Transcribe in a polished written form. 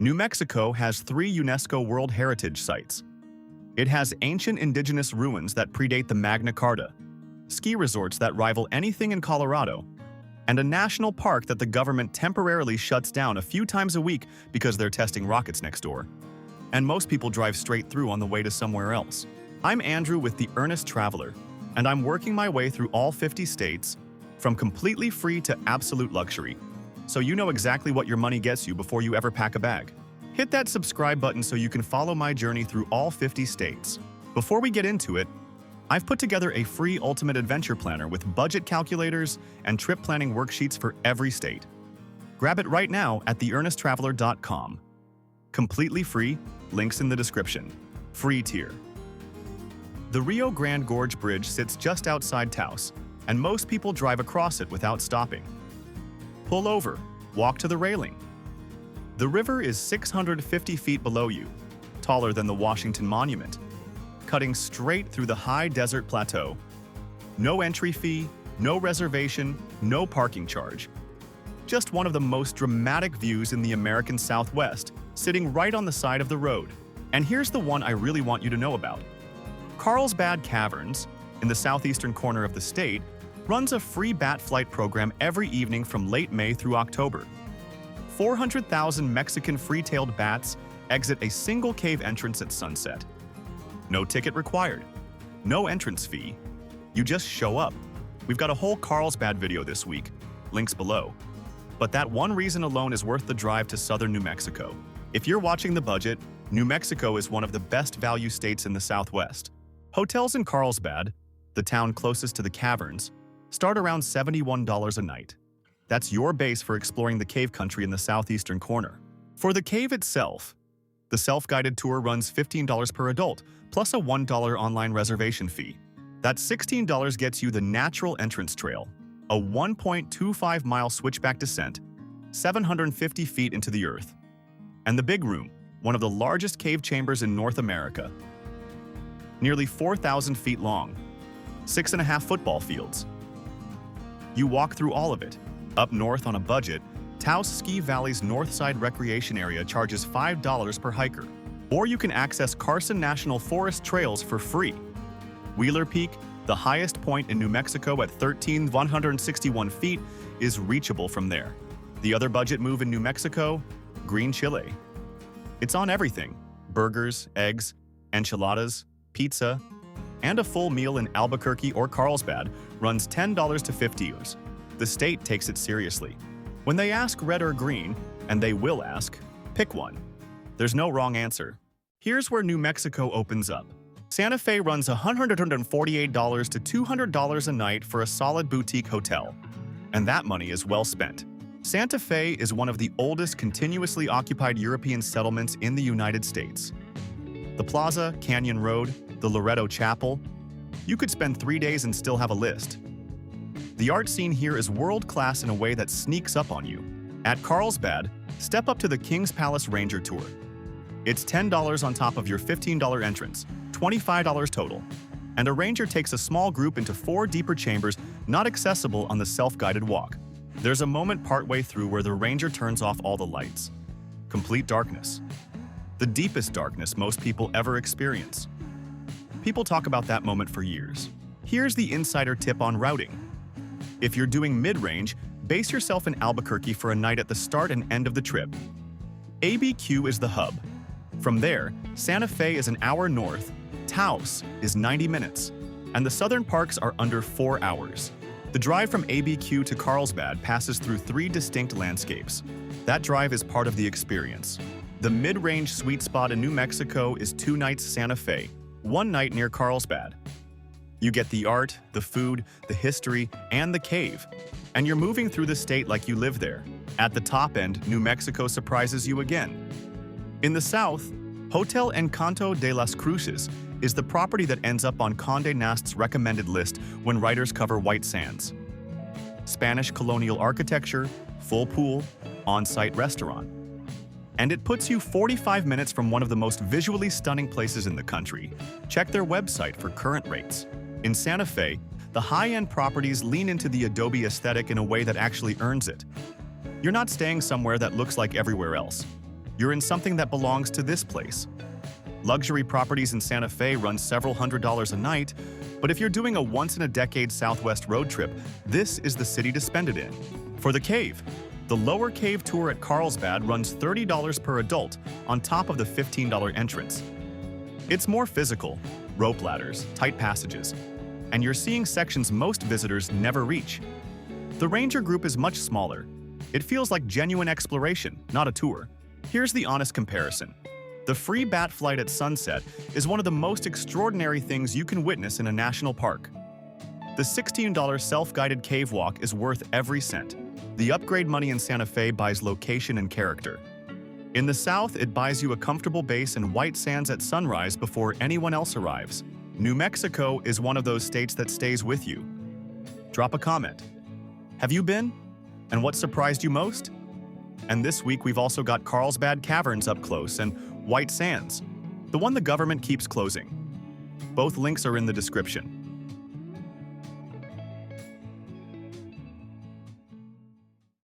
New Mexico has 3 UNESCO World Heritage Sites. It has ancient indigenous ruins that predate the Magna Carta, ski resorts that rival anything in Colorado, and a national park that the government temporarily shuts down a few times a week because they're testing rockets next door. And most people drive straight through on the way to somewhere else. I'm Andrew with the Earnest Traveler, and I'm working my way through all 50 states, from completely free to absolute luxury, so you know exactly what your money gets you before you ever pack a bag. Hit that subscribe button so you can follow my journey through all 50 states. Before we get into it, I've put together a free ultimate adventure planner with budget calculators and trip planning worksheets for every state. Grab it right now at theearnesttraveler.com. Completely free, links in the description. Free tier. The Rio Grande Gorge Bridge sits just outside Taos, and most people drive across it without stopping. Pull over, walk to the railing. The river is 650 feet below you, taller than the Washington Monument, cutting straight through the high desert plateau. No entry fee, no reservation, no parking charge. Just one of the most dramatic views in the American Southwest, sitting right on the side of the road. And here's the one I really want you to know about. Carlsbad Caverns, in the southeastern corner of the state, runs a free bat flight program every evening from late May through October. 400,000 Mexican free-tailed bats exit a single cave entrance at sunset. No ticket required, no entrance fee. You just show up. We've got a whole Carlsbad video this week, links below. But that one reason alone is worth the drive to southern New Mexico. If you're watching the budget, New Mexico is one of the best value states in the Southwest. Hotels in Carlsbad, the town closest to the caverns, start around $71 a night. That's your base for exploring the cave country in the southeastern corner. For the cave itself, the self-guided tour runs $15 per adult, plus a $1 online reservation fee. That $16 gets you the natural entrance trail, a 1.25-mile switchback descent, 750 feet into the earth. And the big room, one of the largest cave chambers in North America. Nearly 4,000 feet long, 6.5 football fields. You walk through all of it. Up north on a budget, Taos Ski Valley's Northside Recreation Area charges $5 per hiker. Or you can access Carson National Forest trails for free. Wheeler Peak, the highest point in New Mexico at 13,161 feet, is reachable from there. The other budget move in New Mexico, green chile. It's on everything: burgers, eggs, enchiladas, pizza, and a full meal in Albuquerque or Carlsbad runs $10 to $50. The state takes it seriously. When they ask red or green, and they will ask, pick one. There's no wrong answer. Here's where New Mexico opens up. Santa Fe runs $148 to $200 a night for a solid boutique hotel. And that money is well spent. Santa Fe is one of the oldest continuously occupied European settlements in the United States. The Plaza, Canyon Road, the Loretto Chapel. You could spend 3 days and still have a list. The art scene here is world-class in a way that sneaks up on you. At Carlsbad, step up to the King's Palace Ranger Tour. It's $10 on top of your $15 entrance, $25 total. And a ranger takes a small group into 4 deeper chambers not accessible on the self-guided walk. There's a moment partway through where the ranger turns off all the lights. Complete darkness. The deepest darkness most people ever experience. People talk about that moment for years. Here's the insider tip on routing. If you're doing mid-range, base yourself in Albuquerque for a night at the start and end of the trip. ABQ is the hub. From there, Santa Fe is an hour north, Taos is 90 minutes, and the southern parks are under 4 hours. The drive from ABQ to Carlsbad passes through 3 distinct landscapes. That drive is part of the experience. The mid-range sweet spot in New Mexico is 2 nights Santa Fe, 1 night near Carlsbad. You get the art, the food, the history, and the cave. And you're moving through the state like you live there. At the top end, New Mexico surprises you again. In the south, Hotel Encanto de las Cruces is the property that ends up on Condé Nast's recommended list when writers cover White Sands. Spanish colonial architecture, full pool, on-site restaurant. And it puts you 45 minutes from one of the most visually stunning places in the country. Check their website for current rates. In Santa Fe, the high-end properties lean into the Adobe aesthetic in a way that actually earns it. You're not staying somewhere that looks like everywhere else. you're in something that belongs to this place. Luxury properties in Santa Fe run several $100s a night, but if you're doing a once-in-a-decade Southwest road trip, this is the city to spend it in. For the cave, the Lower Cave tour at Carlsbad runs $30 per adult on top of the $15 entrance. It's more physical, rope ladders, tight passages, and you're seeing sections most visitors never reach. The ranger group is much smaller. It feels like genuine exploration, not a tour. Here's the honest comparison. The free bat flight at sunset is one of the most extraordinary things you can witness in a national park. The $16 self-guided cave walk is worth every cent. The upgrade money in Santa Fe buys location and character. In the South, it buys you a comfortable base in white sands at sunrise before anyone else arrives. New Mexico is one of those states that stays with you. Drop a comment. Have you been? And what surprised you most? And this week we've also got Carlsbad Caverns up close and White Sands, the one the government keeps closing. Both links are in the description.